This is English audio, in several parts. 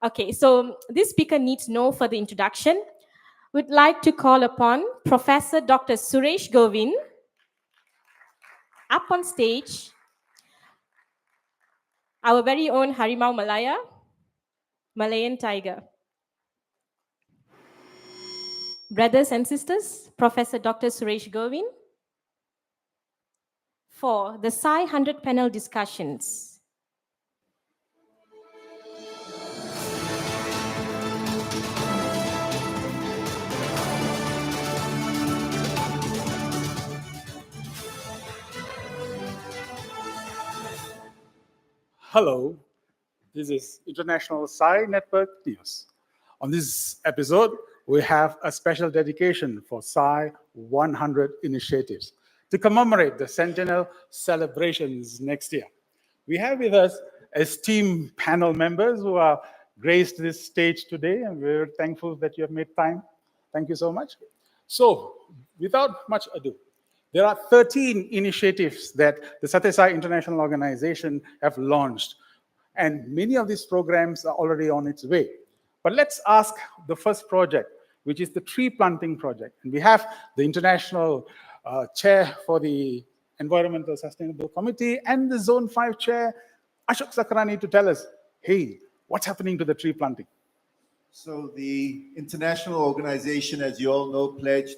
Okay, so this speaker needs no further introduction. We'd like to call upon Professor Dr. Suresh Govin up on stage, our very own Harimau Malaya, Malayan tiger. Brothers and sisters, Professor Dr. Suresh Govin for the SAI-100 panel discussions. Hello, this is International SAI Network News. On this episode, we have a special dedication for SAI-100 initiatives to commemorate the centennial celebrations next year. We have with us esteemed panel members who have graced this stage today, and we're thankful that you have made time. Thank you so much. So, without much ado, there are 13 initiatives that the Sathya International Organization have launched, and many of these programs are already on its way. But let's ask the first project, which is the tree planting project. And we have the international chair for the Environmental Sustainable Committee and the Zone 5 chair, Ashok Sakrani, to tell us, hey, what's happening to the tree planting? So the international organization, as you all know, pledged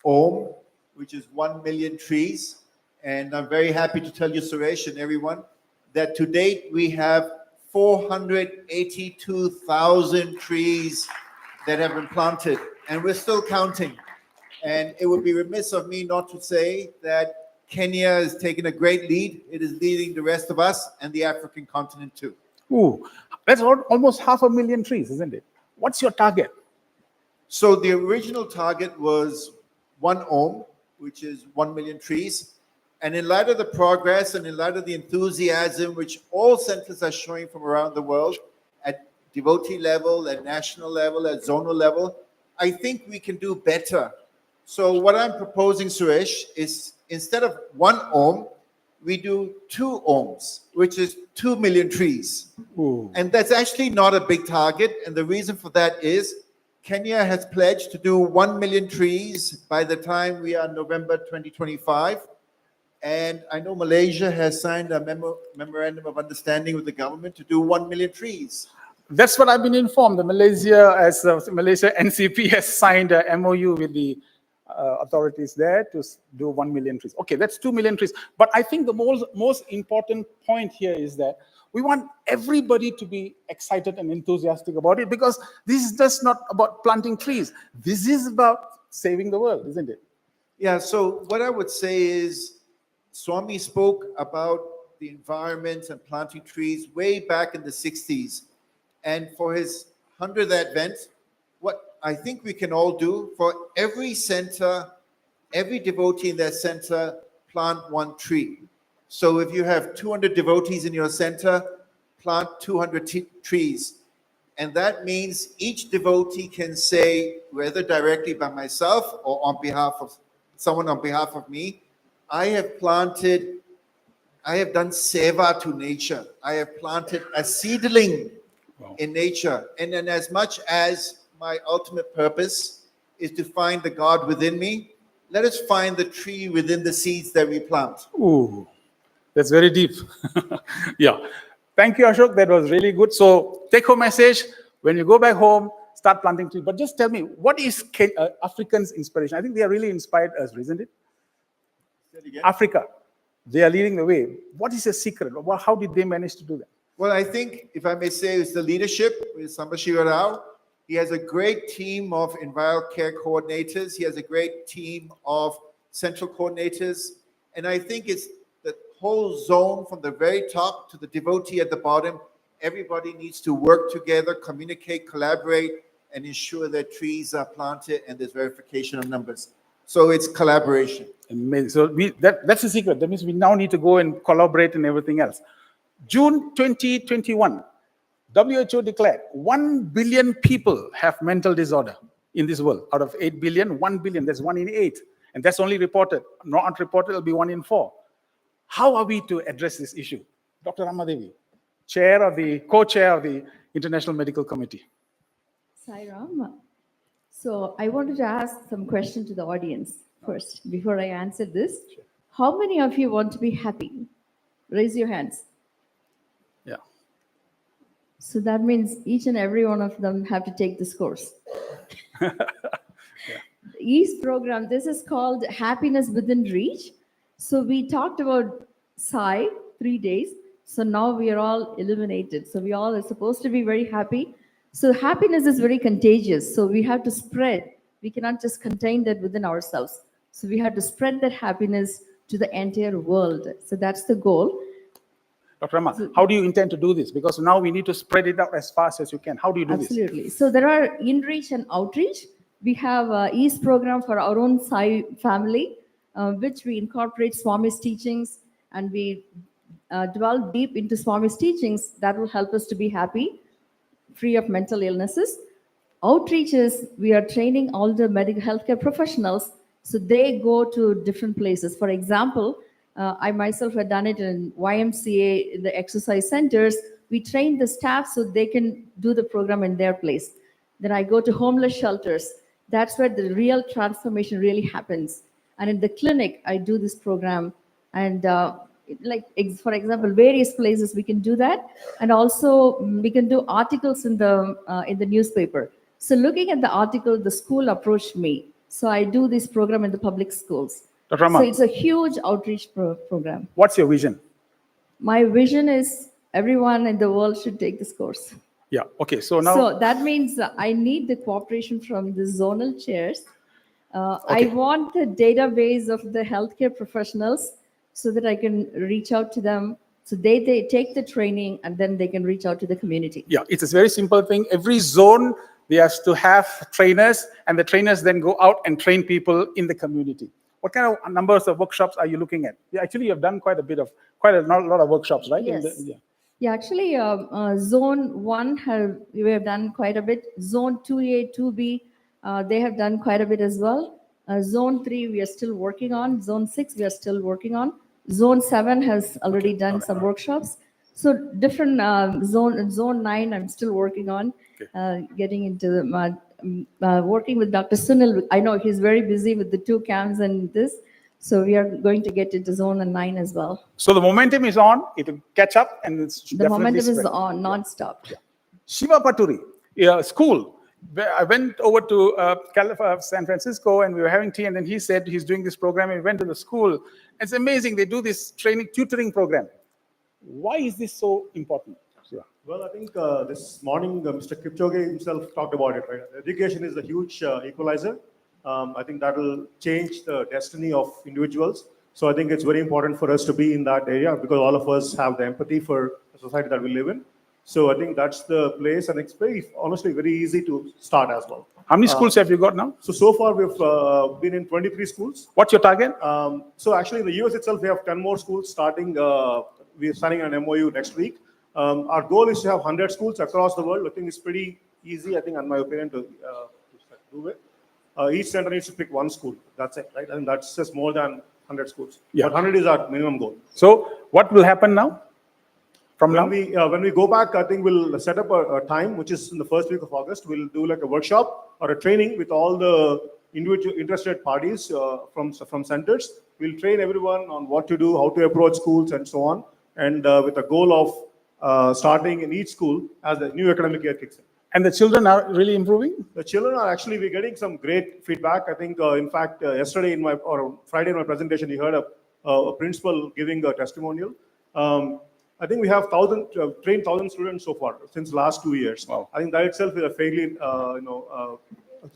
OM, which is 1 million trees. And I'm very happy to tell you, Suresh and everyone, that to date we have 482,000 trees that have been planted, and we're still counting. And it would be remiss of me not to say that Kenya has taken a great lead. It is leading the rest of us and the African continent too. Ooh, that's almost 500,000 trees, isn't it? What's your target? So the original target was 1 Om, which is 1 million trees. And in light of the progress and in light of the enthusiasm which all centers are showing from around the world at devotee level, at national level, at zonal level, I think we can do better. So what I'm proposing, Suresh, is instead of 1 Om, we do 2 Ohms, which is 2 million trees. Ooh. And that's actually not a big target. And the reason for that is Kenya has pledged to do 1 million trees by the time we are November 2025. And I know Malaysia has signed a memorandum of understanding with the government to do 1 million trees. That's what I've been informed. The Malaysia NCP has signed a MOU with the authorities there to do 1 million trees. Okay, that's 2 million trees. But I think the most important point here is that we want everybody to be excited and enthusiastic about it, because this is just not about planting trees. This is about saving the world, isn't it? Yeah, so what I would say is Swami spoke about the environment and planting trees way back in the 60s. And for his 100th Advent, what I think we can all do, for every center, every devotee in that center, plant 1 tree. So if you have 200 devotees in your center, plant 200 trees. And that means each devotee can say, whether directly by myself or on behalf of someone on behalf of me, I have done seva to nature. I have planted a seedling in nature. And then as much as my ultimate purpose is to find the God within me, let us find the tree within the seeds that we plant. Ooh, that's very deep. Yeah. Thank you, Ashok. That was really good. So take home message, when you go back home, start planting trees. But just tell me, what is Africans' inspiration? I think they are really inspired us, isn't it? Africa, they are leading the way. What is the secret? How did they manage to do that? Well, I think, if I may say, it's the leadership with Sambashiva Rao. He has a great team of environmental care coordinators. He has a great team of central coordinators. And I think it's the whole zone from the very top to the devotee at the bottom. Everybody needs to work together, communicate, collaborate, and ensure that trees are planted and there's verification of numbers. So it's collaboration. Amazing. So that's the secret. That means we now need to go and collaborate and everything else. June 2021, WHO declared 1 billion people have mental disorder in this world. Out of 8 billion, 1 billion, that's 1 in 8. And that's only reported. Not reported, it'll be 1 in 4. How are we to address this issue? Dr. Ramadevi, co-chair of the International Medical Committee. Sairam. So I wanted to ask some question to the audience first before I answer this. How many of you want to be happy? Raise your hands. Yeah. So that means each and every one of them have to take this course. East program, this is called Happiness Within Reach. So we talked about Sai 3 days. So now we are all illuminated. So we all are supposed to be very happy. So happiness is very contagious. So we have to spread. We cannot just contain that within ourselves. So we have to spread that happiness to the entire world. So that's the goal. Dr. Rama, how do you intend to do this? Because now we need to spread it out as fast as you can. How do you do this? Absolutely. So there are in-reach and outreach. We have a East program for our own Sai family, which we incorporate Swami's teachings, and we delve deep into Swami's teachings. That will help us to be happy, free of mental illnesses. Outreaches, we are training all the medical healthcare professionals, so they go to different places. For example, I myself have done it in YMCA, in the exercise centers. We train the staff so they can do the program in their place. Then I go to homeless shelters. That's where the real transformation really happens. And in the clinic, I do this program. And for example, various places we can do that. And also we can do articles in the newspaper. So looking at the article, the school approached me. So I do this program in the public schools. Dr. Rama, So it's a huge outreach program. what's your vision? My vision is everyone in the world should take this course. Yeah, okay, so now... So that means I need the cooperation from the zonal chairs. Okay. I want the database of the healthcare professionals so that I can reach out to them. So they take the training and then they can reach out to the community. Yeah, it's a very simple thing. Every zone, they have to have trainers, and the trainers then go out and train people in the community. What kind of numbers of workshops are you looking at? Yeah, actually, you've done quite a lot of workshops, right? Yes. Yeah, actually, Zone 1, we have done quite a bit. Zone 2A, 2B, they have done quite a bit as well. Zone 3, we are still working on. Zone 6, we are still working on. Zone 7 has already done some workshops. So different Zone 9, I'm still working on, getting into working with Dr. Sunil. I know he's very busy with the 2 camps and this. So we are going to get into Zone 9 as well. So the momentum is on. It will catch up, and it's the momentum is on non-stop. Yeah. Shiva Paturi, school. I went over to San Francisco, and we were having tea, and then he said he's doing this program, and we went to the school. It's amazing. They do this tutoring program. Why is this so important? Shiva? Well, I think this morning Mr. Kipchoge himself talked about it, right? Education is a huge equalizer. I think that will change the destiny of individuals. So I think it's very important for us to be in that area because all of us have the empathy for the society that we live in. So I think that's the place, and it's honestly very easy to start as well. How many schools have you got now? So far we've been in 23 schools. What's your target? So actually in the US itself, we have 10 more schools starting. We're signing an MOU next week. Our goal is to have 100 schools across the world. I think it's pretty easy, I think, in my opinion, to do it. Each center needs to pick 1 school. That's it, right? And that's just more than 100 schools. Yeah. But 100 is our minimum goal. So what will happen now? When we go back, I think we'll set up a time, which is in the first week of August. We'll do like a workshop or a training with all the individual interested parties from centers. We'll train everyone on what to do, how to approach schools, and so on. And with the goal of starting in each school as the new academic year kicks in. And the children are really improving? The children are actually, we're getting some great feedback. I think, in fact, yesterday or Friday in my presentation, you heard a principal giving a testimonial. I think we have trained 1,000 students so far since the last 2 years. Wow. I think that itself is a fairly,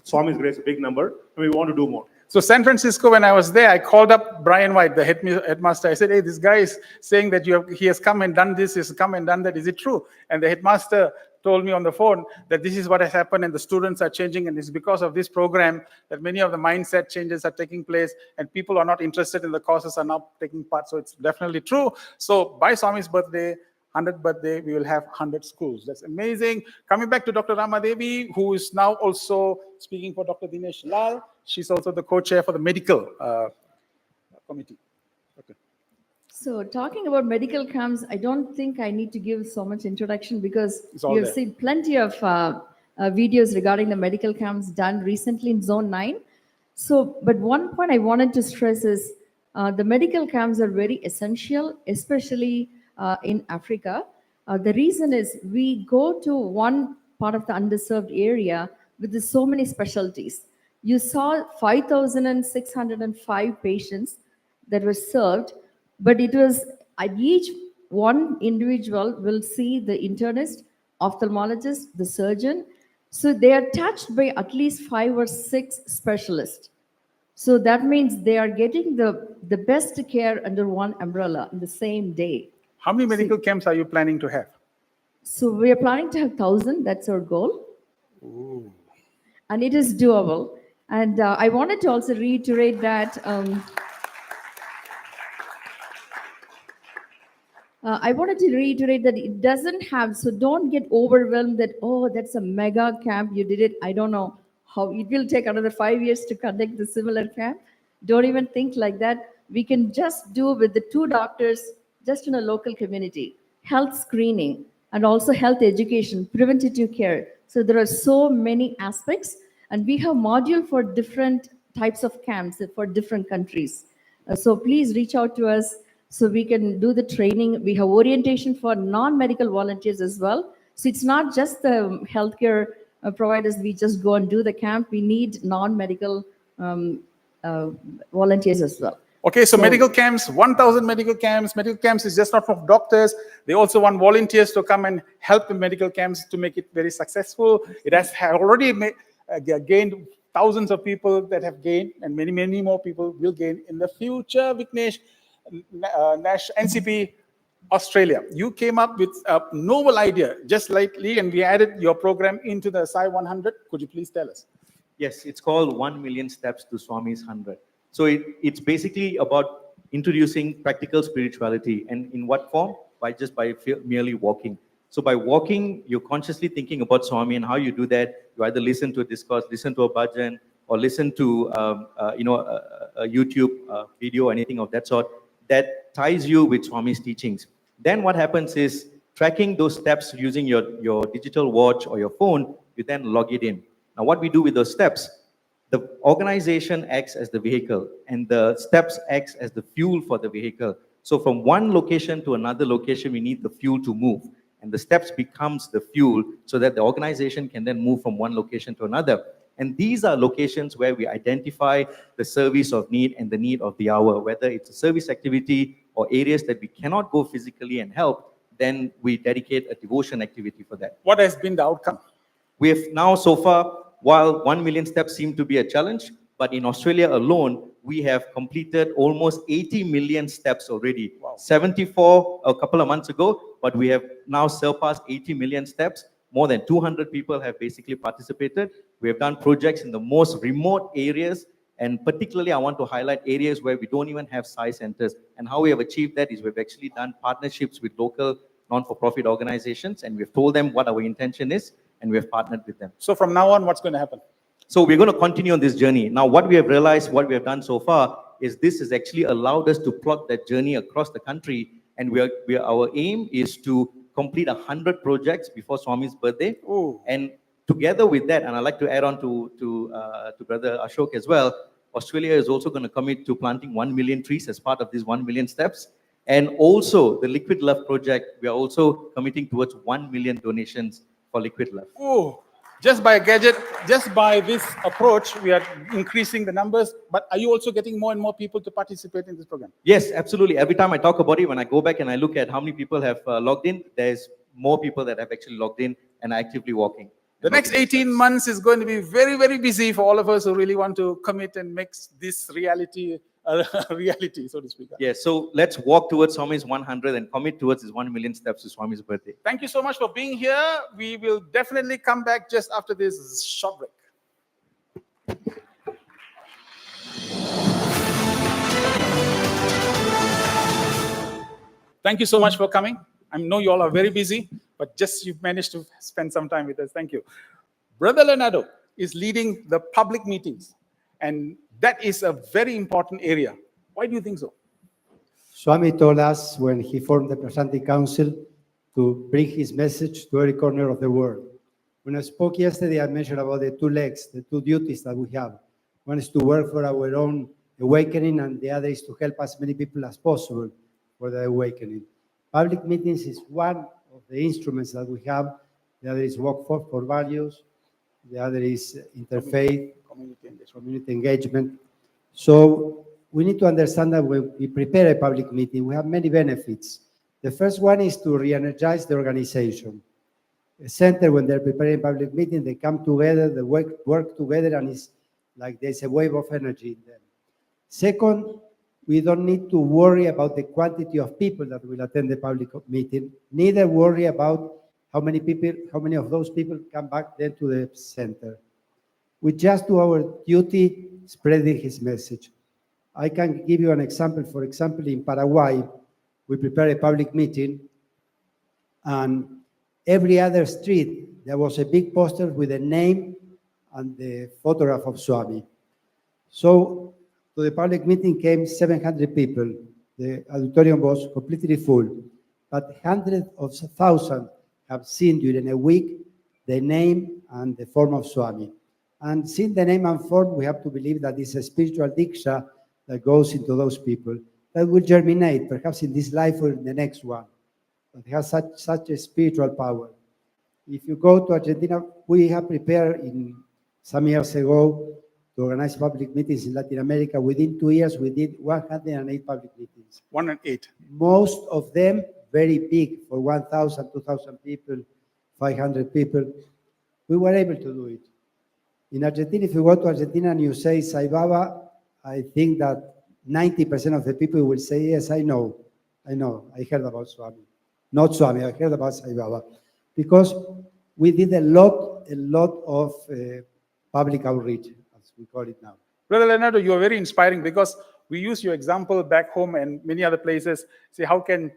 Swami's grace, a big number, and we want to do more. So San Francisco, when I was there, I called up Brian White, the headmaster. I said, hey, this guy is saying that he has come and done this, he has come and done that. Is it true? And the headmaster told me on the phone that this is what has happened and the students are changing, and it's because of this program that many of the mindset changes are taking place and people are not interested in the courses are now taking part. So it's definitely true. So by Swami's birthday, 100th birthday, we will have 100 schools. That's amazing. Coming back to Dr. Ramadevi, who is now also speaking for Dr. Dinesh Lal. She's also the co-chair for the medical committee. Okay. So, talking about medical camps, I don't think I need to give so much introduction because It's all we have there. seen plenty of videos regarding the medical camps done recently in Zone 9. So, but one point I wanted to stress is the medical camps are very essential, especially in Africa. The reason is we go to one part of the underserved area with so many specialties. You saw 5,605 patients that were served, but it was at each one individual will see the internist, ophthalmologist, the surgeon. So they are touched by at least 5 or 6 specialists. So that means they are getting the best care under one umbrella in the same day. How many medical camps are you planning to have? So we are planning to have 1,000. That's our goal. And it is doable. And I wanted to also reiterate that it doesn't have, so don't get overwhelmed that, oh, that's a mega camp. You did it. I don't know how it will take another 5 years to conduct the similar camp. Don't even think like that. We can just do with the 2 doctors just in a local community, health screening and also health education, preventative care. So there are so many aspects, and we have module for different types of camps for different countries. So please reach out to us so we can do the training. We have orientation for non-medical volunteers as well. So it's not just the healthcare providers. We just go and do the camp. We need non-medical volunteers as well. Okay, so medical camps, 1,000 medical camps. Medical camps is just not for doctors. They also want volunteers to come and help the medical camps to make it very successful. It has already gained thousands of people that have gained, and many, many more people will gain in the future. Vignesh, NCP Australia, you came up with a novel idea just lately, and we added your program into the SAI-100. Could you please tell us? Yes, it's called 1 million steps to Swami's 100. So it's basically about introducing practical spirituality. And in what form? By merely walking. So by walking, you're consciously thinking about Swami, and how you do that, you either listen to a discourse, listen to a bhajan, or listen to a YouTube video, anything of that sort, that ties you with Swami's teachings. Then what happens is, tracking those steps using your digital watch or your phone, you then log it in. Now what we do with those steps, the organization acts as the vehicle, and the steps acts as the fuel for the vehicle. So from one location to another location, we need the fuel to move, and the steps becomes the fuel so that the organization can then move from one location to another. And these are locations where we identify the service of need and the need of the hour, whether it's a service activity or areas that we cannot go physically and help, then we dedicate a devotion activity for that. What has been the outcome? We have now, so far, while 1 million steps seem to be a challenge, but in Australia alone, we have completed almost 80 million steps already. Wow. 74 a couple of months ago, but we have now surpassed 80 million steps. More than 200 people have basically participated. We have done projects in the most remote areas, and particularly I want to highlight areas where we don't even have SAI centers. And how we have achieved that is we've actually done partnerships with local non-for-profit organizations, and we've told them what our intention is, and we have partnered with them. So from now on, what's going to happen? So we're going to continue on this journey. Now, what we have realized, what we have done so far, is this has actually allowed us to plot that journey across the country, and our aim is to complete 100 projects before Swami's birthday. Ooh. And together with that, and I'd like to add on to Brother Ashok as well, Australia is also going to commit to planting 1 million trees as part of these 1 million steps. And also the Liquid Love project, we are also committing towards 1 million donations for Liquid Love. Oh, just by this approach, we are increasing the numbers. But are you also getting more and more people to participate in this program? Yes, absolutely. Every time I talk about it, when I go back and I look at how many people have logged in, there's more people that have actually logged in and are actively walking. The next 18 months is going to be very, very busy for all of us who really want to commit and make this reality a reality, so to speak. Yes, so let's walk towards Swami's 100 and commit towards his 1 million steps to Swami's birthday. Thank you so much for being here. We will definitely come back just after this short break. Thank you so much for coming. I know you all are very busy, but just you've managed to spend some time with us. Thank you. Brother Leonardo is leading the public meetings, and that is a very important area. Why do you think so? Swami told us when he formed the Prashanti Council to bring his message to every corner of the world. When I spoke yesterday, I mentioned about the two legs, the two duties that we have. One is to work for our own awakening, and the other is to help as many people as possible for the awakening. Public meetings is one of the instruments that we have. The other is work for values. The other is interfaith, community engagement. So we need to understand that when we prepare a public meeting, we have many benefits. The first one is to re-energize the organization. A center, when they're preparing a public meeting, they come together, they work together, and it's like there's a wave of energy in them. Second, we don't need to worry about the quantity of people that will attend the public meeting, neither worry about how many of those people come back then to the center. We just do our duty spreading his message. I can give you an example. For example, in Paraguay, we prepare a public meeting, and every other street, there was a big poster with the name and the photograph of Swami. So to the public meeting came 700 people. The auditorium was completely full, but hundreds of thousands have seen during a week the name and the form of Swami. And seeing the name and form, we have to believe that it's a spiritual diksha that goes into those people that will germinate, perhaps in this life or in the next one. It has such a spiritual power. If you go to Argentina, we have prepared some years ago to organize public meetings in Latin America. Within 2 years, we did 108 public meetings. 108. Most of them very big, for 1,000, 2,000 people, 500 people. We were able to do it. In Argentina, if you go to Argentina and you say Sai Baba, I think that 90% of the people will say, yes, I know, I heard about Swami. Not Swami, I heard about Sai Baba. Because we did a lot of public outreach, as we call it now. Brother Leonardo, you are very inspiring because we use your example back home and many other places. See, how can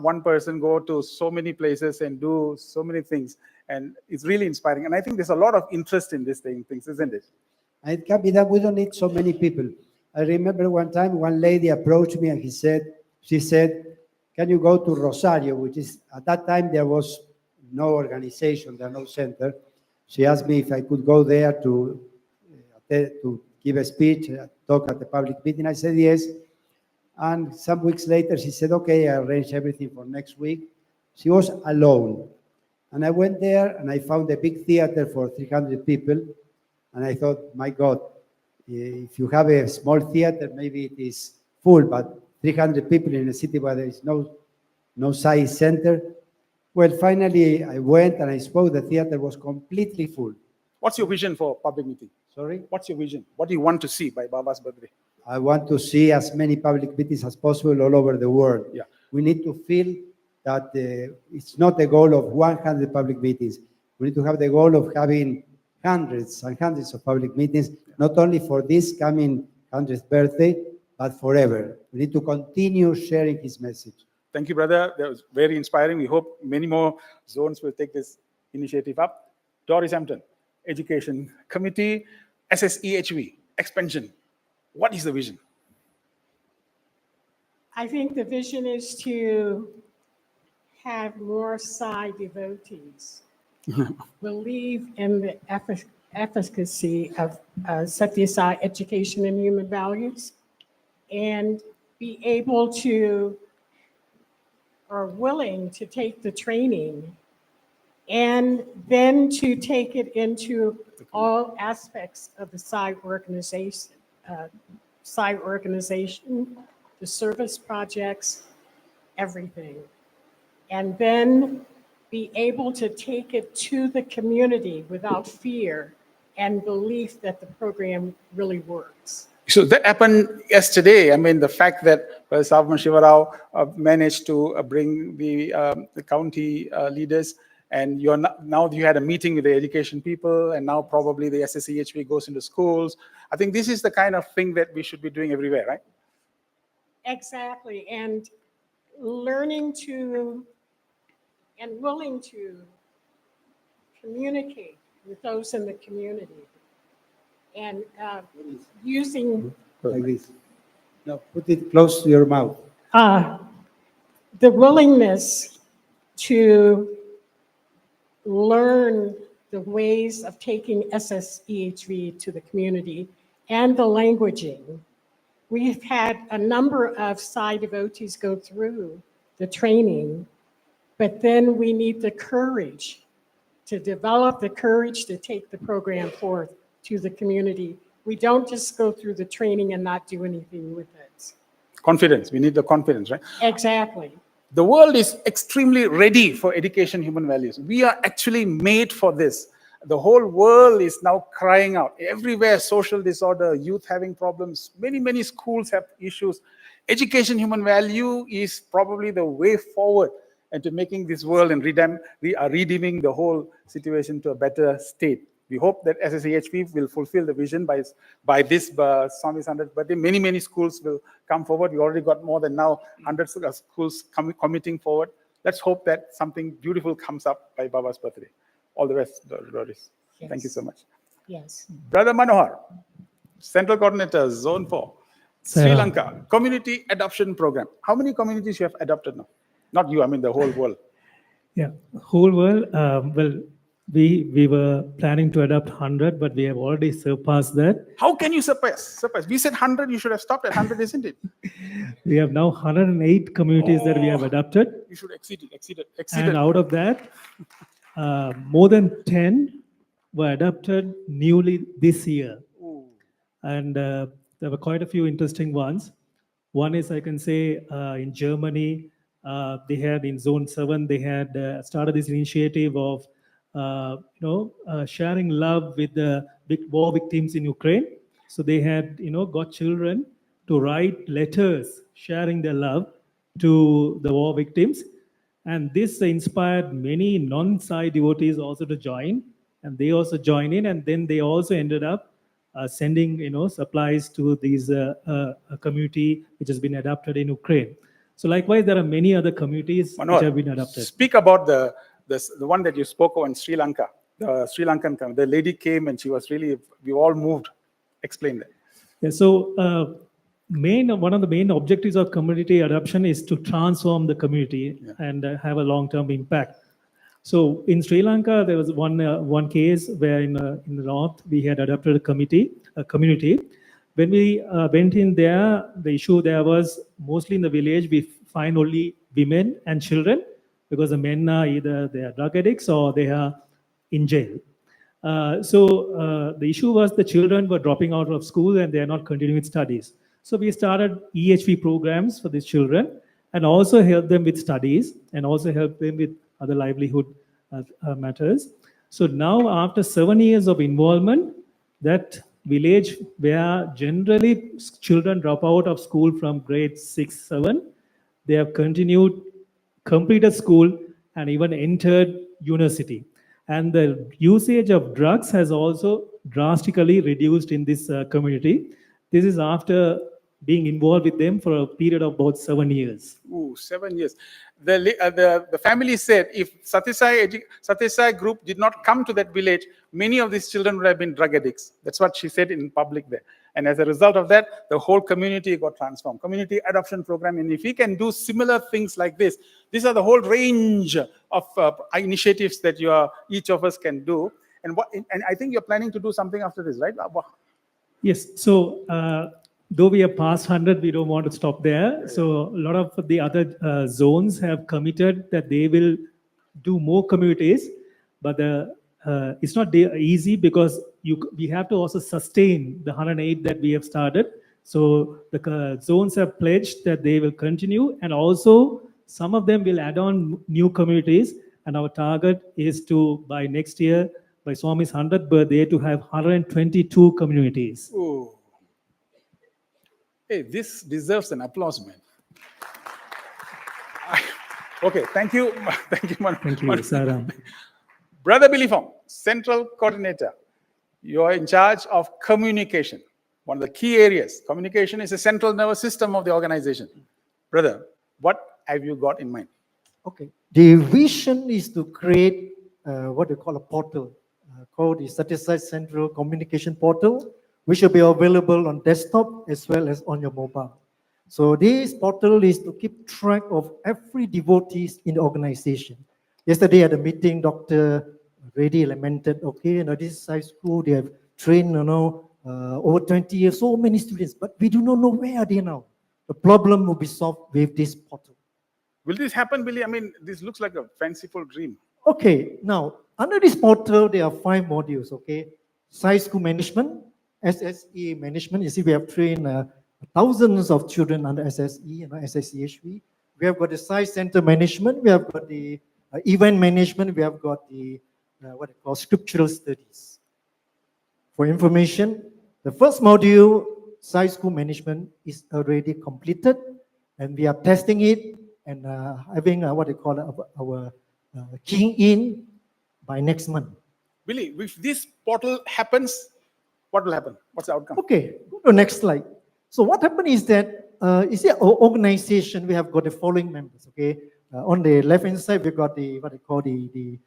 one person go to so many places and do so many things? And it's really inspiring. And I think there's a lot of interest in these things, isn't it? And it can be that we don't need so many people. I remember one time one lady approached me and she said, can you go to Rosario, which is, at that time there was no organization, there no center. She asked me if I could go there to give a speech, talk at the public meeting. I said yes. And some weeks later, she said, okay, I arranged everything for next week. She was alone. And I went there and I found a big theater for 300 people. And I thought, my God, if you have a small theater, maybe it is full, but 300 people in a city where there is no SAI center. Well, finally, I went and I spoke. The theater was completely full. What's your vision for public meeting? Sorry? What's your vision? What do you want to see by Baba's birthday? I want to see as many public meetings as possible all over the world. Yeah. We need to feel that it's not the goal of 100 public meetings. We need to have the goal of having hundreds and hundreds of public meetings, not only for this coming 100th birthday, but forever. We need to continue sharing his message. Thank you, brother. That was very inspiring. We hope many more zones will take this initiative up. Doris Hampton, Education Committee, SSEHV, expansion. What is the vision? I think the vision is to have more Sai devotees believe in the efficacy of Sathya Sai education and human values, and be able to, or willing to take the training and then to take it into all aspects of the Sai organization, the service projects, everything. And then be able to take it to the community without fear and belief that the program really works. So that happened yesterday. I mean, the fact that Brother Savman Shivarao managed to bring the county leaders, and now you had a meeting with the education people, and now probably the SSEHV goes into schools. I think this is the kind of thing that we should be doing everywhere, right? Exactly, and learning to and willing to communicate with those in the community, and using. Like this. No, put it close to your mouth. The willingness to learn the ways of taking SSEHV to the community and the languaging. We've had a number of Sai devotees go through the training, but then we need the courage to develop the courage to take the program forth to the community. We don't just go through the training and not do anything with it. Confidence. We need the confidence, right? Exactly. The world is extremely ready for education, human values. We are actually made for this. The whole world is now crying out. Everywhere, social disorder, youth having problems. Many schools have issues. Education, human value is probably the way forward into making this world and redeeming the whole situation to a better state. We hope that SSEHP will fulfill the vision by this Swami's 100th birthday. Many schools will come forward. We already got more than now hundreds of schools committing forward. Let's hope that something beautiful comes up by Baba's birthday. All the best, Doris. Yes. Thank you so much. Yes. Brother Manohar, Central Coordinator, Zone 4, Sri Lanka, Community Adoption Program. How many communities you have adopted now? Not you, I mean the whole world. Yeah, whole world. Well, we were planning to adopt 100, but we have already surpassed that. How can you surpass? We said 100, you should have stopped at 100, isn't it? We have now 108 communities that we have adopted. You should exceed it. And out of that, more than 10 were adopted newly this year. Ooh. And there were quite a few interesting ones. One is, I can say, in Germany, they had in Zone 7, they had started this initiative of sharing love with the war victims in Ukraine. So they had, got children to write letters sharing their love to the war victims. And this inspired many non-Sai devotees also to join. And they also joined in. And then they also ended up sending, supplies to these community which has been adopted in Ukraine. So likewise, there are many other communities Manohar, which have been adopted. Speak about the one that you spoke of in Sri Lanka, the Sri Lankan community. The lady came and she was really, we all moved. Explain that. Yeah, so one of the main objectives of community adoption is to transform the community and have a long-term impact. So in Sri Lanka, there was one case where in the north we had adopted a community. When we went in there, the issue there was mostly in the village we find only women and children, because the men are either they are drug addicts or they are in jail. So the issue was the children were dropping out of school and they are not continuing with studies. So we started EHV programs for these children and also help them with studies and also help them with other livelihood matters. So now after 7 years of involvement, that village where generally children drop out of school from grade 6, 7, they have completed school and even entered university. And the usage of drugs has also drastically reduced in this community. This is after being involved with them for a period of about 7 years. Ooh, 7 years. The family said if Sathya Sai group did not come to that village, many of these children would have been drug addicts. That's what she said in public there. And as a result of that, the whole community got transformed. Community adoption program. And if we can do similar things like this, these are the whole range of initiatives that each of us can do. And I think you're planning to do something after this, right? Yes. So though we are past 100, we don't want to stop there. So a lot of the other zones have committed that they will do more communities, but it's not easy because we have to also sustain the 108 that we have started. So the zones have pledged that they will continue, and also some of them will add on new communities. And our target is to, by next year, by Swami's 100th birthday, to have 122 communities. Ooh. Hey, this deserves an applause, man. Okay, thank you. Thank you, Manu. Thank you, Saram. Brother Billy Fong, Central Coordinator. You are in charge of communication. One of the key areas. Communication is the central nervous system of the organization. Brother, what have you got in mind? Okay. The vision is to create what we call a portal called the Sathya Sai Central Communication Portal, which will be available on desktop as well as on your mobile. So this portal is to keep track of every devotees in the organization. Yesterday at the meeting, Dr. Reddy lamented, okay, this high school, they have trained, over 20 years, so many students, but we do not know where are they now. The problem will be solved with this portal. Will this happen, Billy? I mean, this looks like a fanciful dream. Okay, now, under this portal, there are 5 modules, okay? SAI school management, SSE management. You see, we have trained thousands of children under SSE and SSEHV. We have got the SAI center management. We have got the event management. We have got the, what they call scriptural studies. For information, the first module, SAI school management, is already completed, and we are testing it and having what they call our keying in by next month. Billy, if this portal happens, what will happen? What's the outcome? Okay, go to the next slide. So what happened is that, you see, our organization, we have got the following members, okay? On the left-hand side, we've got the, what they call the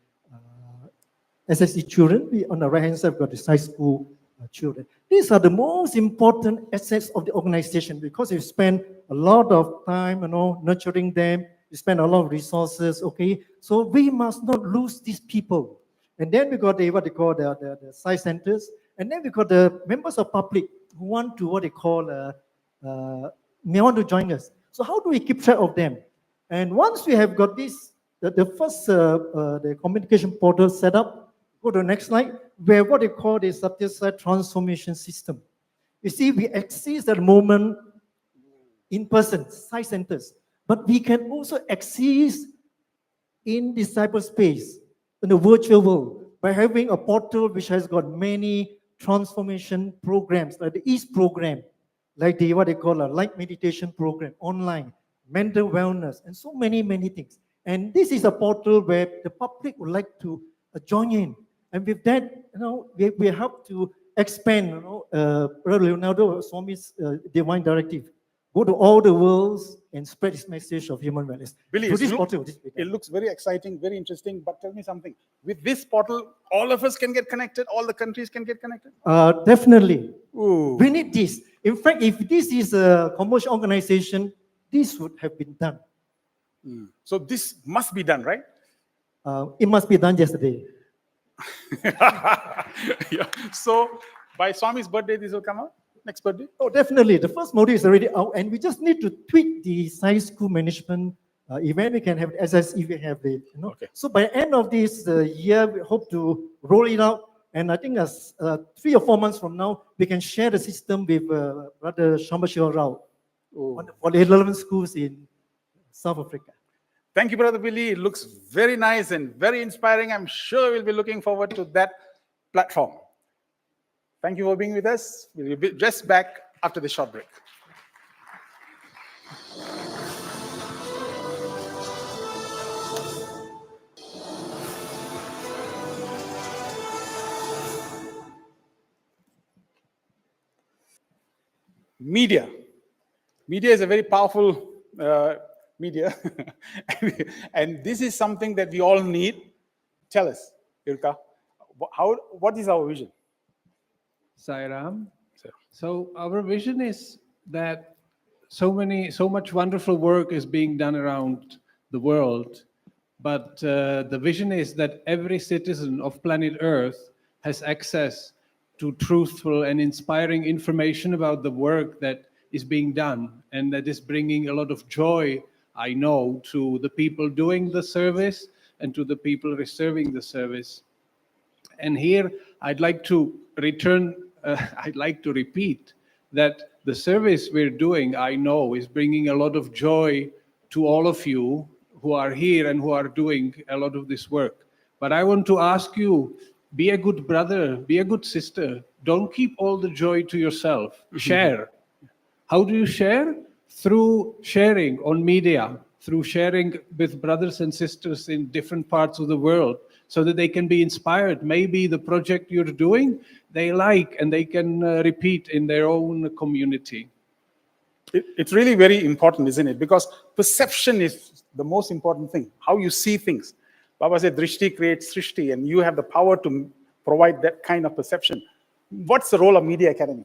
SSE children. On the right-hand side, we've got the SAI school children. These are the most important assets of the organization because you spend a lot of time, nurturing them. You spend a lot of resources, okay? So we must not lose these people. And then we got the, what they call the SAI centers. And then we got the members of public who want to, what they call, may want to join us. So how do we keep track of them? And once we have got this, the first the communication portal set up, go to the next slide, where what they call the Sathya transformation system. You see, we exist at the moment in person, SAI centers, but we can also exist in the cyberspace, in the virtual world, by having a portal which has got many transformation programs, like the East program, like the, what they call a light meditation program, online, mental wellness, and so many, many things. And this is a portal where the public would like to join in. And with that, we help to expand, Leonardo Swami's divine directive. Go to all the worlds and spread this message of human wellness. Billy, So it looks very exciting, very interesting, but tell me something. With this portal, all of us can get connected, all the countries can get connected? Definitely. Ooh. We need this. In fact, if this is a commercial organization, this would have been done. So this must be done, right? It must be done yesterday. Yeah. So by Swami's birthday, this will come out? Next birthday? Oh, definitely. The first module is already out, and we just need to tweak the SAI school management event. We can have SSE, we have it. Okay. So by the end of this year, we hope to roll it out. And I think as 3 or 4 months from now, we can share the system with Brother Shambhashira Rao for the 11 schools in South Africa. Thank you, Brother Billy. It looks very nice and very inspiring. I'm sure we'll be looking forward to that platform. Thank you for being with us. We'll be just back after the short break. Media. Media is a very powerful media. And this is something that we all need. Tell us, Irka, what is our vision? Sairam. So our vision is that so much wonderful work is being done around the world, but the vision is that every citizen of planet Earth has access to truthful and inspiring information about the work that is being done, and that is bringing a lot of joy, I know, to the people doing the service and to the people receiving the service. And here I'd like to repeat that the service we're doing, I know, is bringing a lot of joy to all of you who are here and who are doing a lot of this work. But I want to ask you, be a good brother, be a good sister. Don't keep all the joy to yourself. Share. How do you share? Through sharing on media, through sharing with brothers and sisters in different parts of the world, so that they can be inspired. Maybe the project you're doing, they like, and they can repeat in their own community. It's really very important, isn't it? Because perception is the most important thing, how you see things. Baba said, Drishti creates Srishti, and you have the power to provide that kind of perception. What's the role of Media Academy?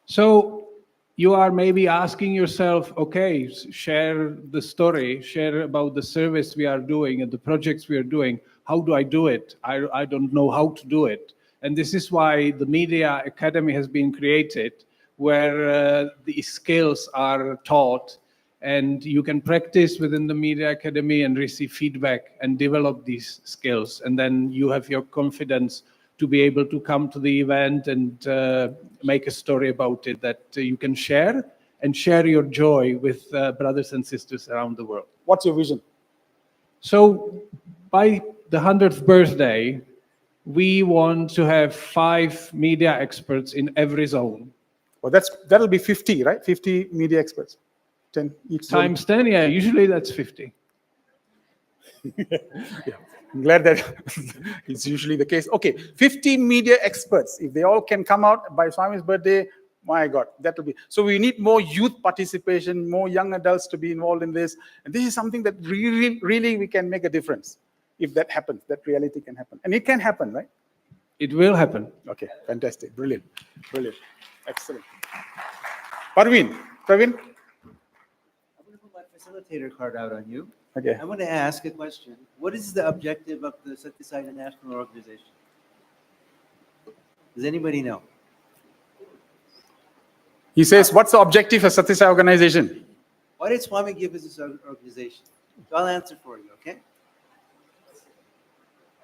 So you are maybe asking yourself, okay, share the story, share about the service we are doing and the projects we are doing. How do I do it? I don't know how to do it. And this is why the Media Academy has been created, where the skills are taught, and you can practice within the Media Academy and receive feedback and develop these skills. And then you have your confidence to be able to come to the event and make a story about it that you can share, and share your joy with brothers and sisters around the world. What's your vision? So by the 100th birthday, we want to have 5 media experts in every zone. Well, that'll be 50, right? 50 media experts. 10 each zone. Times 10, yeah, usually that's 50. Yeah. I'm glad that it's usually the case. Okay, 50 media experts. If they all can come out by Swami's birthday, my God, that will be. So we need more youth participation, more young adults to be involved in this. And this is something that really, really we can make a difference. If that happens, that reality can happen. And it can happen, right? It will happen. Okay, fantastic. Brilliant. Brilliant. Excellent. Praveen. I'm going to put my facilitator card out on you. Okay. I want to ask a question. What is the objective of the Sathya International Organization? Does anybody know? He says, what's the objective of Sathya Sai organization? Why did Swami give us this organization? So I'll answer for you, okay?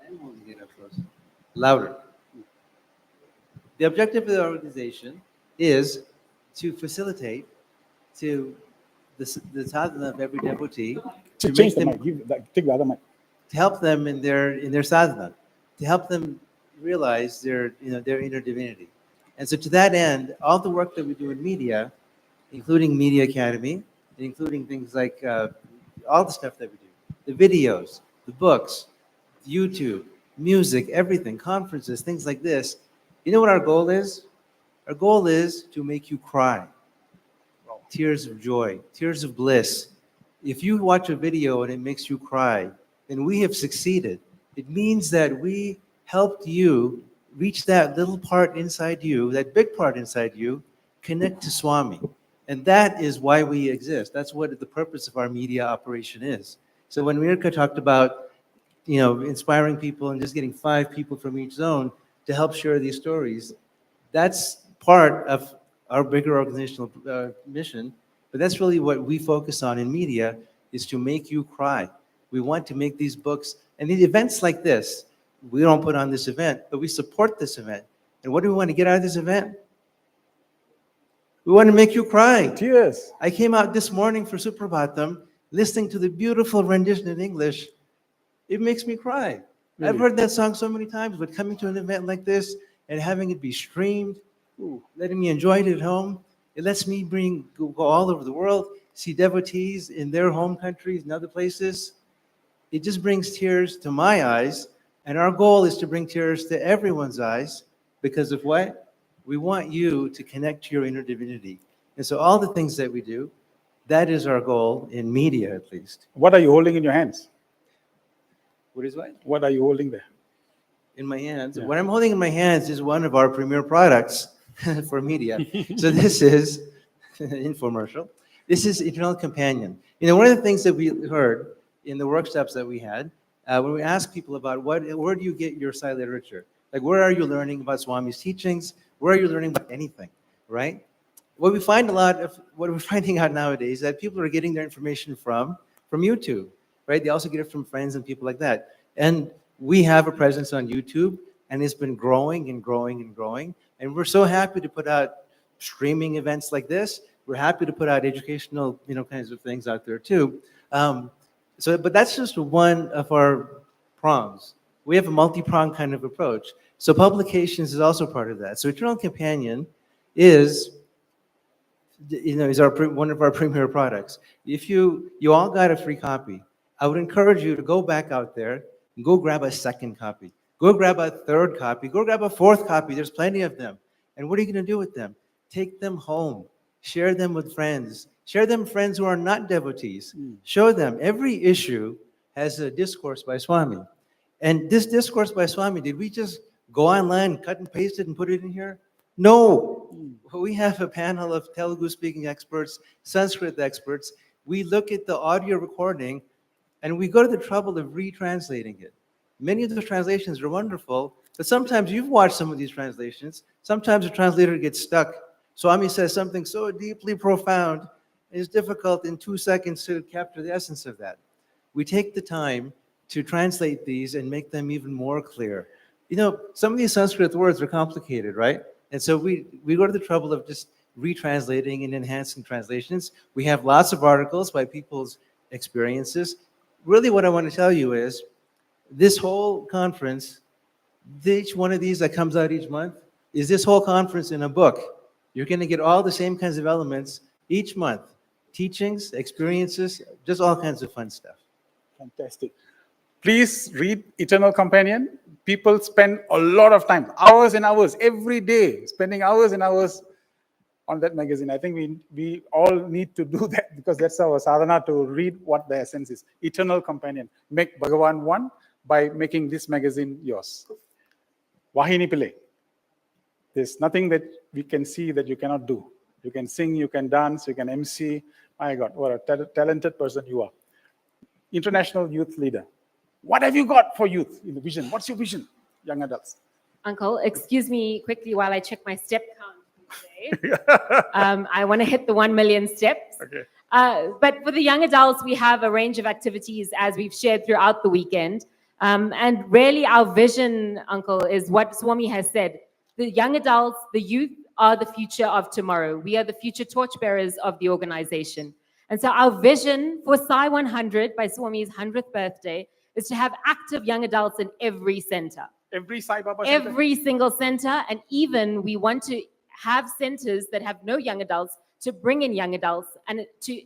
I'm holding it up close. Louder. The objective of the organization is to facilitate to the sadhana of every devotee, to Change the make mic. Take the other mic. to help them in their sadhana, to help them realize their inner divinity. And so to that end, all the work that we do in media, including Media Academy, including things like all the stuff that we do, the videos, the books, YouTube, music, everything, conferences, things like this. You know what our goal is? Our goal is to make you cry. Tears of joy, tears of bliss. If you watch a video and it makes you cry, then we have succeeded. It means that we helped you reach that little part inside you, that big part inside you, connect to Swami. And that is why we exist. That's what the purpose of our media operation is. So when Mirka talked about, inspiring people and just getting 5 people from each zone to help share these stories, that's part of our bigger organizational mission. But that's really what we focus on in media, is to make you cry. We want to make these books and these events like this. We don't put on this event, but we support this event. And what do we want to get out of this event? We want to make you cry. Tears. I came out this morning for Suprabhatam, listening to the beautiful rendition in English. It makes me cry. Really? I've heard that song so many times, but coming to an event like this and having it be streamed, letting me enjoy it at home, it lets me go all over the world, see devotees in their home countries and other places. It just brings tears to my eyes. And our goal is to bring tears to everyone's eyes, because of what? We want you to connect to your inner divinity. And so all the things that we do, that is our goal in media, at least. What are you holding in your hands? What is what? What are you holding there? In my hands. Yeah. What I'm holding in my hands is one of our premier products for media. So this is infomercial. This is Eternal Companion. One of the things that we heard in the workshops that we had, when we asked people about where do you get your Sai literature? Like, where are you learning about Swami's teachings? Where are you learning about anything, right? What we're finding out nowadays is that people are getting their information from YouTube, right? They also get it from friends and people like that. And we have a presence on YouTube, and it's been growing and growing and growing. And we're so happy to put out streaming events like this. We're happy to put out educational, kinds of things out there too. But that's just one of our prongs. We have a multi-pronged kind of approach. So publications is also part of that. So Eternal Companion is one of our premier products. If you all got a free copy, I would encourage you to go back out there and go grab a second copy. Go grab a third copy. Go grab a fourth copy. There's plenty of them. And what are you going to do with them? Take them home. Share them with friends. Share them with friends who are not devotees. Show them. Every issue has a discourse by Swami. And this discourse by Swami, did we just go online, cut and paste it, and put it in here? No, we have a panel of Telugu-speaking experts, Sanskrit experts. We look at the audio recording and we go to the trouble of retranslating it. Many of those translations are wonderful, but sometimes you've watched some of these translations. Sometimes the translator gets stuck. Swami says something so deeply profound, it's difficult in 2 seconds to capture the essence of that. We take the time to translate these and make them even more clear. You know, some of these Sanskrit words are complicated, right? And so we go to the trouble of just retranslating and enhancing translations. We have lots of articles by people's experiences. Really what I want to tell you is this whole conference, each one of these that comes out each month, is this whole conference in a book. You're going to get all the same kinds of elements each month. Teachings, experiences, just all kinds of fun stuff. Fantastic. Please read Eternal Companion. People spend a lot of time, hours and hours, every day, spending hours and hours on that magazine. I think we all need to do that because that's our sadhana, to read what the essence is. Eternal Companion. Make Bhagawan one by making this magazine yours. Vahini Pillai. There's nothing that we can see that you cannot do. You can sing, you can dance, you can MC. My God, what a talented person you are. International youth leader. What have you got for youth in the vision? What's your vision, young adults? Uncle, excuse me quickly while I check my step count today. I want to hit the 1 million steps. Okay. But for the young adults, we have a range of activities as we've shared throughout the weekend. And really our vision, Uncle, is what Swami has said. The young adults, the youth are the future of tomorrow. We are the future torchbearers of the organization. And so our vision for SAI-100 by Swami's 100th birthday is to have active young adults in every center. Every Sai Baba center? Every single center. And even we want to have centers that have no young adults to bring in young adults and to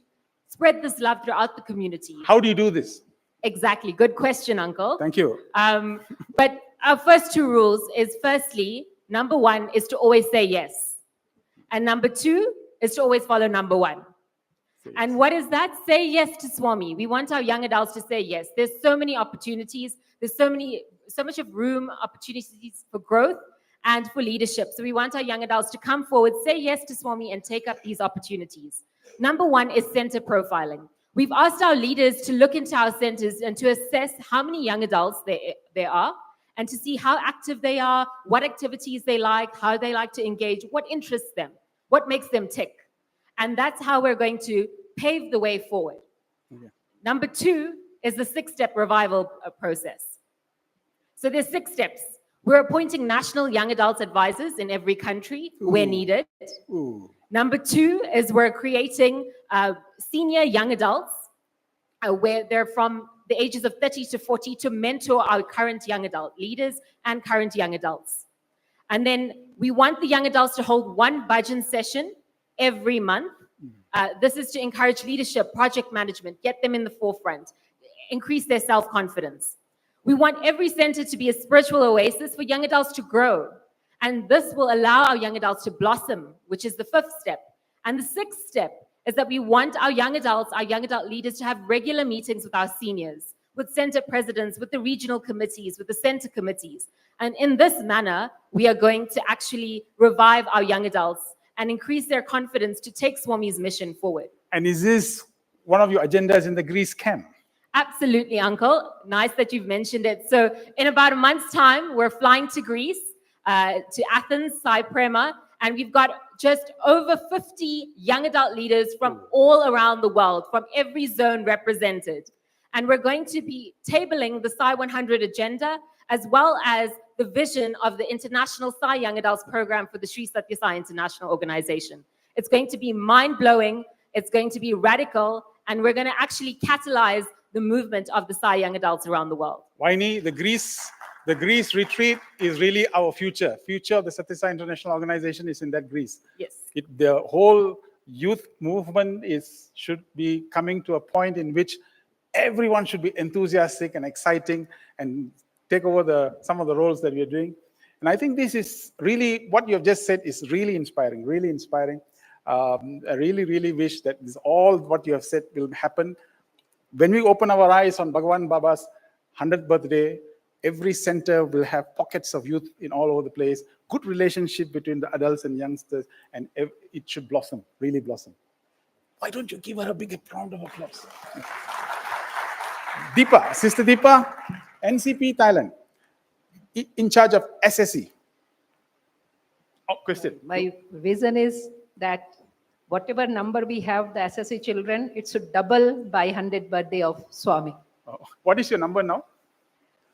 spread this love throughout the community. How do you do this? Exactly. Good question, Uncle. Thank you. But our first two rules is, firstly, number one is to always say yes. And number two is to always follow number one. And what is that? Say yes to Swami. We want our young adults to say yes. There's so many opportunities. There's so much of room, opportunities for growth and for leadership. So we want our young adults to come forward, say yes to Swami, and take up these opportunities. Number one is center profiling. We've asked our leaders to look into our centers and to assess how many young adults there are, and to see how active they are, what activities they like, how they like to engage, what interests them, what makes them tick. And that's how we're going to pave the way forward. Okay. Number two is the 6-step revival process. So there's 6 steps. We're appointing national young adults advisors in every country where needed. Ooh. Number 2 is we're creating senior young adults where they're from the ages of 30 to 40 to mentor our current young adult leaders and current young adults. And then we want the young adults to hold one bhajan session every month. This is to encourage leadership, project management, get them in the forefront, increase their self-confidence. We want every center to be a spiritual oasis for young adults to grow. And this will allow our young adults to blossom, which is the 5th step. And the 6th step is that we want our young adults, our young adult leaders, to have regular meetings with our seniors, with center presidents, with the regional committees, with the center committees. And in this manner, we are going to actually revive our young adults and increase their confidence to take Swami's mission forward. And is this one of your agendas in the Greece camp? Absolutely, Uncle. Nice that you've mentioned it. So in about a month's time, we're flying to Greece, to Athens, Cyprema, and we've got just over 50 young adult leaders from all around the world, from every zone represented. And we're going to be tabling the SAI-100 agenda, as well as the vision of the International Sai Young Adults Program for the Sri Sathya Sai International Organization. It's going to be mind-blowing, it's going to be radical, and we're going to actually catalyze the movement of the Sai Young Adults around the world. Vaini, the Greece retreat is really our future. Future of the Sathya Sai International Organization is in that Greece. Yes. The whole youth movement should be coming to a point in which everyone should be enthusiastic and exciting and take over some of the roles that we are doing. And I think this is really, what you have just said is really inspiring, really inspiring. I really, really wish that all what you have said will happen. When we open our eyes on Bhagawan Baba's 100th birthday, Every center will have pockets of youth in all over the place, good relationship between the adults and youngsters, and it should blossom, really blossom. Why don't you give her a big round of applause? Deepa, Sister Deepa, NCP Thailand, in charge of SSE. Oh, Christian. My vision is that whatever number we have, the SSC children, it should double by 100th birthday of Swami. Oh, what is your number now?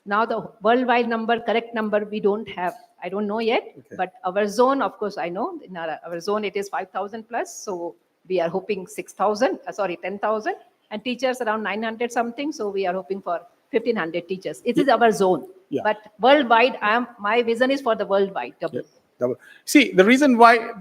Now the worldwide number, correct number, we don't have. I don't know yet, but our zone, of course, I know. In our zone, it is 5,000 plus. So we are hoping 10,000. And teachers around 900 something. So we are hoping for 1,500 teachers. It is our zone. Yeah. But worldwide, my vision is for the worldwide double. Yeah. See, the reason why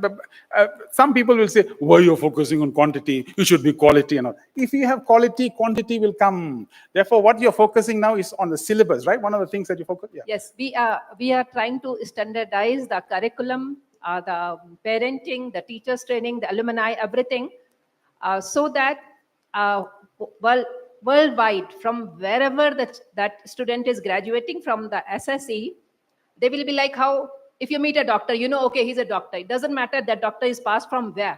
some people will say, why you're focusing on quantity, you should be quality and all. If you have quality, quantity will come. Therefore, what you're focusing now is on the syllabus, right? One of the things that you focus, yeah. Yes, we are trying to standardize the curriculum, the parenting, the teachers training, the alumni, everything, so that worldwide, from wherever that student is graduating from the SSE, they will be like how, if you meet a doctor, you know, okay, he's a doctor. It doesn't matter that doctor is passed from where.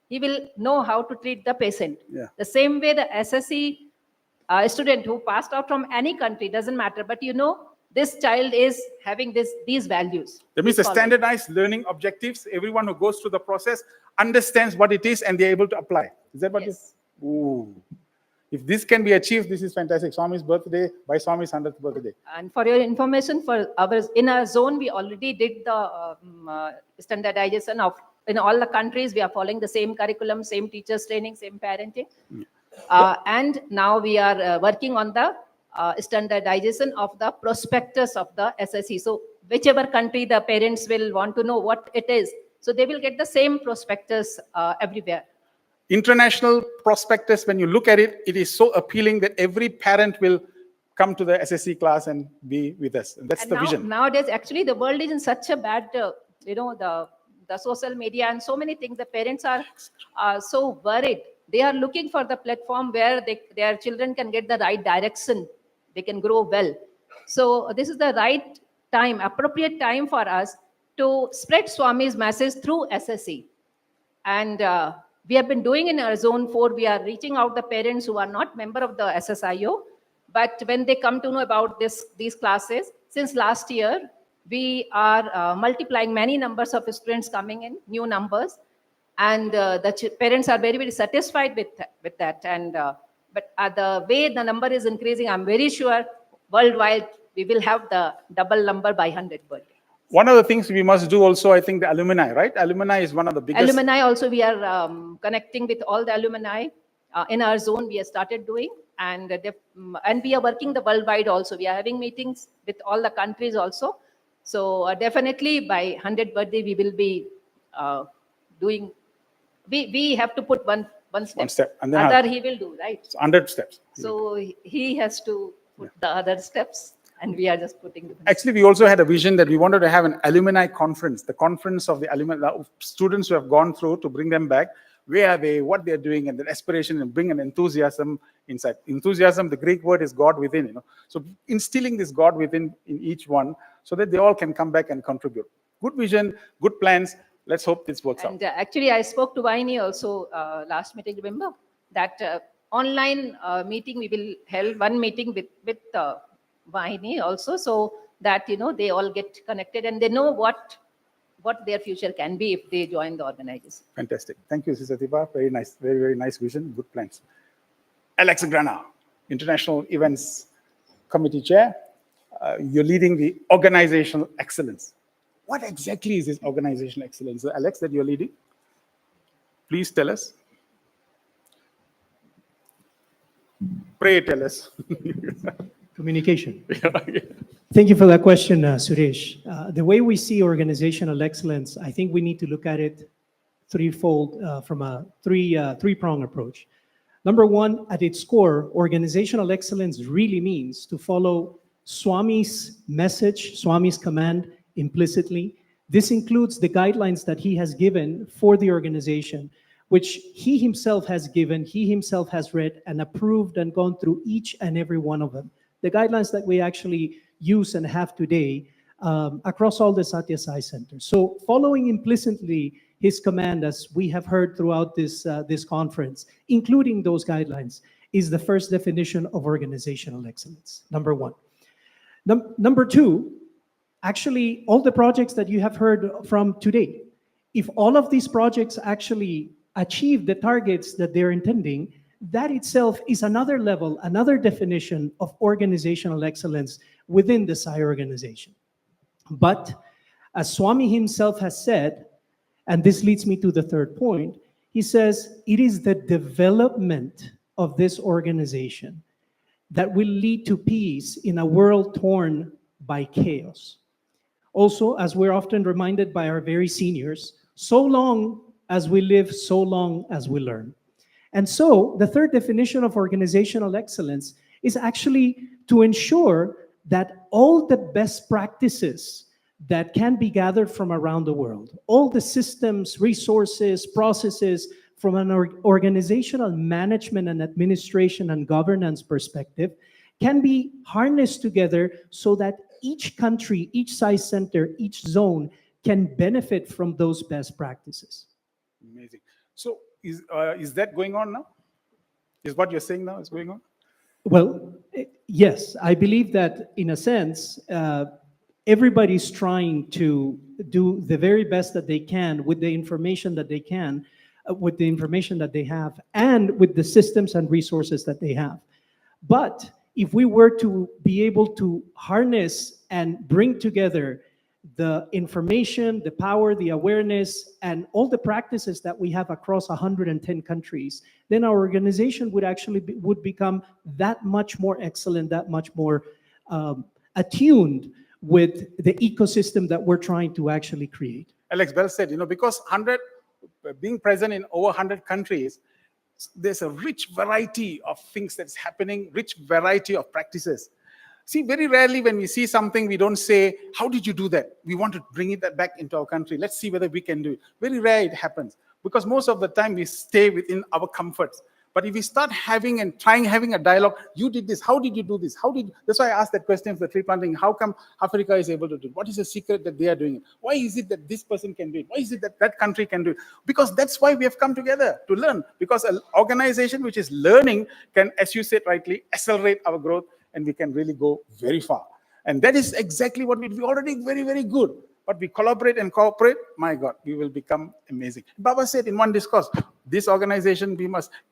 He will know how to treat the patient. Yeah. The same way the SSE student who passed out from any country, doesn't matter. But you know, this child is having these values. That means the standardized learning objectives, everyone who goes through the process understands what it is and they're able to apply. Is that what yes. Ooh. If this can be achieved, this is fantastic. Swami's birthday, by Swami's 100th birthday. And for your information, in our zone, we already did the standardization of, in all the countries, we are following the same curriculum, same teachers training, same parenting. And now we are working on the standardization of the prospectus of the SSE. So whichever country the parents will want to know what it is, so they will get the same prospectus everywhere. International prospectus, when you look at it, it is so appealing that every parent will come to the SSC class and be with us. And that's the vision. Nowadays, actually, the world is in such a bad, the social media and so many things. The parents are so worried. They are looking for the platform where their children can get the right direction. They can grow well. So this is the right time, appropriate time for us to spread Swami's message through SSC. And we have been doing in our zone 4, we are reaching out the parents who are not member of the SSIO, but when they come to know about these classes, since last year, we are multiplying many numbers of students coming in, new numbers, and the parents are very, very satisfied with that. And but the way the number is increasing, I'm very sure worldwide we will have the double number by 100 birthday. One of the things we must do also, I think, the alumni, right? Alumni is one of the biggest. Alumni also, we are connecting with all the alumni in our zone. We have started doing, and we are working the worldwide also. We are having meetings with all the countries also. So definitely by 100th birthday, we will be doing. We have to put one step. One step, and then other he will do, right? 100 steps. So he has to put the other steps. And we are just putting them. Actually, we also had a vision that we wanted to have an alumni conference, the conference of the alumni, students who have gone through, to bring them back. Where are they, what they're doing, and the aspiration, and bring an enthusiasm inside. Enthusiasm, the Greek word is God within, you know. So instilling this God within in each one so that they all can come back and contribute. Good vision, good plans. Let's hope this works out. And actually, I spoke to Vaini also last meeting, remember? That online meeting, we will hold one meeting with Vaini also, so that they all get connected and they know what their future can be if they join the organization. Fantastic. Thank you, Sister Deepa. Very nice, very, very nice vision, good plans. Alex Grana, International Events Committee Chair. You're leading the organizational excellence. What exactly is this organizational excellence, Alex, that you're leading? Please tell us. Pray tell us. Communication. Thank you for that question, Suresh. The way we see organizational excellence, I think we need to look at it threefold, from a three-prong approach. Number one, at its core, organizational excellence really means to follow Swami's message, Swami's command implicitly. This includes the guidelines that he has given for the organization, which he himself has given, he himself has read and approved and gone through each and every one of them. The guidelines that we actually use and have today across all the Sathya Sai centers. So following implicitly his command, as we have heard throughout this conference, including those guidelines, is the first definition of organizational excellence, number one. Number two, actually, all the projects that you have heard from today, if all of these projects actually achieve the targets that they're intending, that itself is another level, another definition of organizational excellence within the SAI organization. But as Swami himself has said, and this leads me to the third point, he says it is the development of this organization that will lead to peace in a world torn by chaos. Also, as we're often reminded by our very seniors, so long as we live, so long as we learn. And so the third definition of organizational excellence is actually to ensure that all the best practices that can be gathered from around the world, all the systems, resources, processes from an organizational management and administration and governance perspective can be harnessed together so that each country, each size center, each zone can benefit from those best practices. Amazing. So is that going on now? Is what you're saying now is going on? Well, yes, I believe that in a sense, everybody's trying to do the very best that they can with the information that they can, with the information that they have, and with the systems and resources that they have. But if we were to be able to harness and bring together the information, the power, the awareness, and all the practices that we have across 110 countries, then our organization would actually would become that much more excellent, that much more attuned with the ecosystem that we're trying to actually create. Alex Bell said, because being present in over 100 countries, there's a rich variety of things that's happening, rich variety of practices. See, very rarely when we see something, we don't say, how did you do that? We want to bring it back into our country. Let's see whether we can do it. Very rare it happens, because most of the time we stay within our comforts. But if we start having a dialogue, you did this, how did you do this? That's why I asked that question for the tree planting. How come Africa is able to do it? What is the secret that they are doing it? Why is it that this person can do it? Why is it that that country can do it? Because that's why we have come together, to learn. Because an organization which is learning can, as you said rightly, accelerate our growth, and we can really go very far. And that is exactly what we're already very, very good. But we collaborate and cooperate, my God, we will become amazing. Baba said in one discourse, this organization,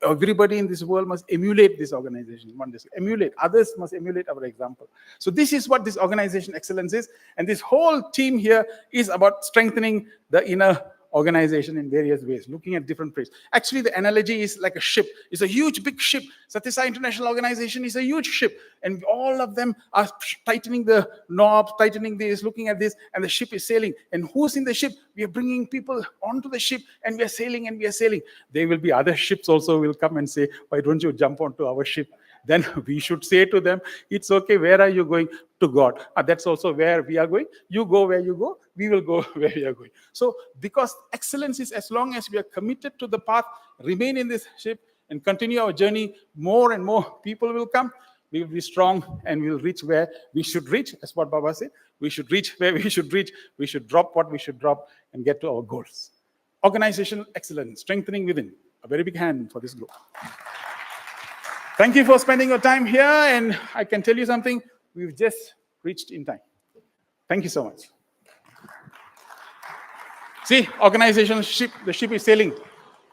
everybody in this world must emulate this organization. Emulate, others must emulate our example. So this is what this organization excellence is. And this whole team here is about strengthening the inner organization in various ways, looking at different places. Actually, the analogy is like a ship. It's a huge, big ship. Sathya Sai International Organization is a huge ship. And all of them are tightening the knobs, tightening this, looking at this, and the ship is sailing. And who's in the ship? We are bringing people onto the ship, and we are sailing, and we are sailing. There will be other ships also will come and say, why don't you jump onto our ship? Then we should say to them, it's okay, where are you going? To God. That's also where we are going. You go where you go, we will go where we are going. So, because excellence is, as long as we are committed to the path, remain in this ship and continue our journey, more and more people will come. We will be strong, and we will reach where we should reach. That's what Baba said. We should reach where we should reach. We should drop what we should drop and get to our goals. Organizational excellence, strengthening within. A very big hand for this group. Thank you for spending your time here, and I can tell you something, we've just reached in time. Thank you so much. See, organizational ship, the ship is sailing.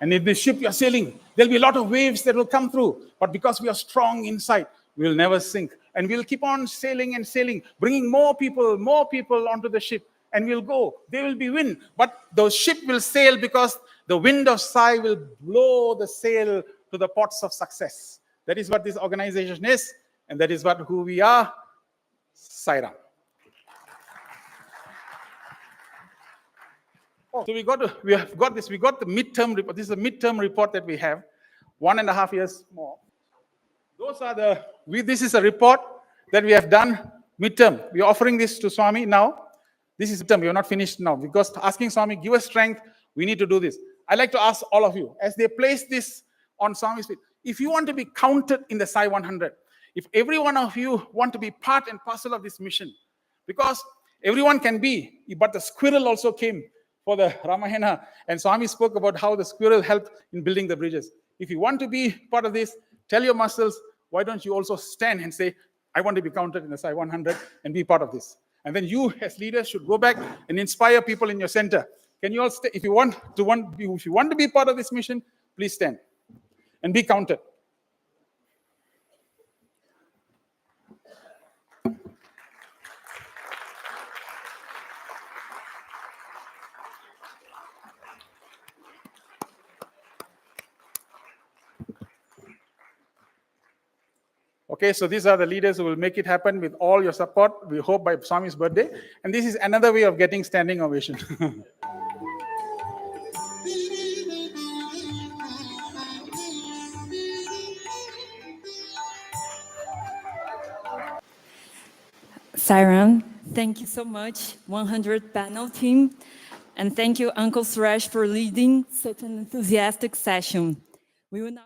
And in this ship you're sailing, there'll be a lot of waves that will come through. But because we are strong inside, we'll never sink. And we'll keep on sailing and sailing, bringing more people onto the ship. And we'll go. There will be wind. But the ship will sail because the wind of Sai will blow the sail to the ports of success. That is what this organization is, and that is who we are. Sai-Ram. So we have got this. We got the midterm report. This is a midterm report that we have, 1.5 years more. This is a report that we have done midterm. We are offering this to Swami now. This is midterm. We are not finished now, because asking Swami, give us strength. We need to do this. I'd like to ask all of you, as they place this on Swami's feet, if you want to be counted in the SAI-100, if every one of you want to be part and parcel of this mission, because everyone can be, but the squirrel also came for the Ramayana, and Swami spoke about how the squirrel helped in building the bridges. If you want to be part of this, tell your muscles, why don't you also stand and say, I want to be counted in the SAI-100 and be part of this. And then you as leaders should go back and inspire people in your center. Can you all stay? If you want to be part of this mission, please stand and be counted. Okay, so these are the leaders who will make it happen with all your support, we hope by Swami's birthday. And this is another way of getting standing ovation. Siren, thank you so much, 100 panel team. And thank you, Uncle Suresh, for leading such an enthusiastic session. We will now